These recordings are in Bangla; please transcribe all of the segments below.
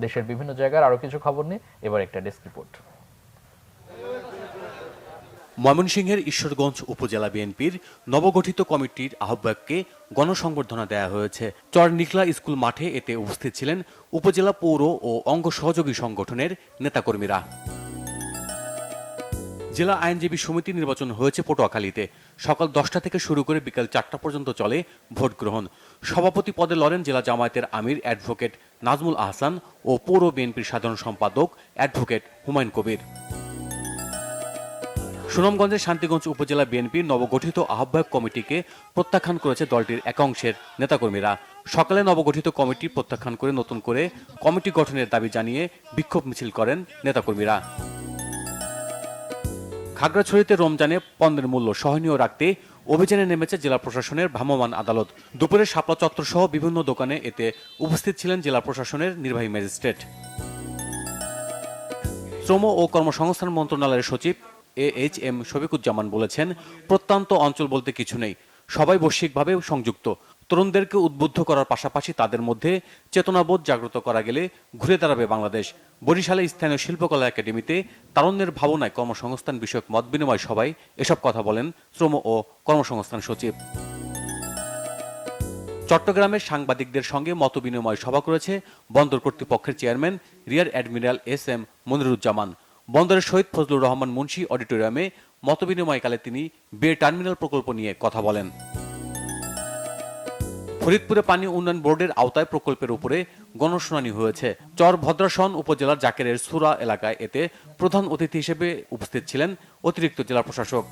দেশের বিভিন্ন জায়গার আরো কিছু খবর নিয়ে এবার একটা ডেস্ক রিপোর্ট। ময়মনসিংহের ঈশ্বরগঞ্জ উপজেলা বিএনপির নবগঠিত কমিটির আহ্বায়ককে গণসংবর্ধনা দেয়া হয়েছে। চর নিকলা স্কুল মাঠে এতে উপস্থিত ছিলেন উপজেলা পৌর ও অঙ্গ সহযোগী সংগঠনের নেতাকর্মীরা। জেলা আইনজীবী সমিতি নির্বাচন হয়েছে পটুয়াখালীতে। সকাল 10টা থেকে শুরু করে বিকাল 4টা পর্যন্ত চলে ভোট গ্রহণ। সভাপতি পদে লড়েন জেলা জামায়াতের আমির অ্যাডভোকেট নাজমুল আহসান ও পৌর বিএনপির সাধারণ সম্পাদক অ্যাডভোকেট হুমায়ুন কবির। সুনামগঞ্জের শান্তিগঞ্জ উপজেলা বিএনপির নবগঠিত আহ্বায়ক কমিটিকে প্রত্যাখ্যান করেছে দলটির একাংশের নেতাকর্মীরা। সকালে নবগঠিত কমিটি প্রত্যাখ্যান করে নতুন করে কমিটি গঠনের দাবি জানিয়ে বিক্ষোভ মিছিল করেন নেতাকর্মীরা। খাগড়াছড়িতে রমজানে পণ্যের মূল্য সহনীয় রাখতে অভিযানে নেমেছে জেলা প্রশাসনের ভ্রাম্যমাণ আদালত। দুপুরে শাপলা চত্বর সহ বিভিন্ন দোকানে এতে উপস্থিত ছিলেন জেলা প্রশাসনের নির্বাহী ম্যাজিস্ট্রেট। শ্রম ও কর্মসংস্থান মন্ত্রণালয়ের সচিব AHM শফিকুজ্জামান বলেছেন, প্রত্যন্ত অঞ্চল বলতে কিছু নেই, সবাই বৈশ্বিকভাবে সংযুক্ত। তরুণদেরকে উদ্বুদ্ধ করার পাশাপাশি তাদের মধ্যে চেতনাবোধ জাগ্রত করা গেলে ঘুরে দাঁড়াবে বাংলাদেশ। বরিশালে স্থানীয় শিল্পকলা একাডেমিতে তারুণ্যের ভাবনায় কর্মসংস্থান বিষয়ক মত বিনিময় সভায় এসব কথা বলেন শ্রম ও কর্মসংস্থান সচিব। চট্টগ্রামের সাংবাদিকদের সঙ্গে মতবিনিময় সভা করেছে বন্দর কর্তৃপক্ষের chairman rear admiral SM Moniruzzaman. বন্দরের শহীদ ফজলুর রহমান মুন্সী অডিটোরিয়ামে মতবিনিময়কালে তিনি বে টার্মিনাল প্রকল্প নিয়ে কথা বলেন। ফরিদপুরে পানি উন্নয়ন বোর্ডের আওতায় প্রকল্পের উপরে গণশুনানি হয়েছে। চর ভদ্রাসন উপজেলার জাকেরের সুরা এলাকায় এতে প্রধান অতিথি হিসেবে উপস্থিত ছিলেন অতিরিক্ত জেলা প্রশাসক।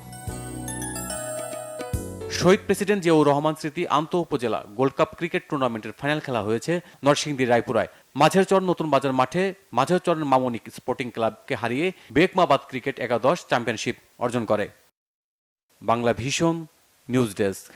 শহীদ প্রেসিডেন্ট জিয়াউর রহমান স্মৃতি আন্তঃ উপজেলা গোল্ড কাপ ক্রিকেট টুর্নামেন্টের ফাইনাল খেলা হয়েছে নরসিংদীর রায়পুরায়। মাঝেরচর নতুন বাজার মাঠে মাঝেরচরের মামনিক স্পোর্টিং ক্লাবকে হারিয়ে বেকমাবাদ ক্রিকেট একাদশ চ্যাম্পিয়নশিপ অর্জন করে। Bangla vision news desk.